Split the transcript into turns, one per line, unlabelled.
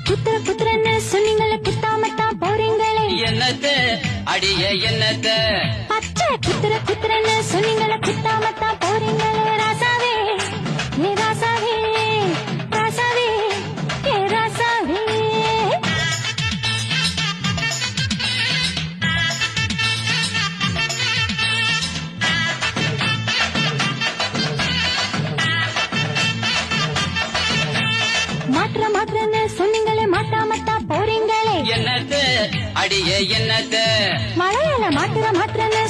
குத்துற குத்துறன்னு சொன்னீங்களே குத்தாமத்தான் போறீங்களே
என்னத்த அடிய என்னத்த
பச்சை குத்துற குத்துறன்னு சொன்னீங்களே குத்தாமத்தான் போறீங்களே ராசாவே ஏ ராசாவே ராசாவே ஏ ராசாவே மாற்ற மாற்றன்னு சொன்னீங்களே மாட்டாமத்தான் போறீங்களே
என்னத்த அடிய என்னத்த
மழையில மாட்டுற மாற்றன்னு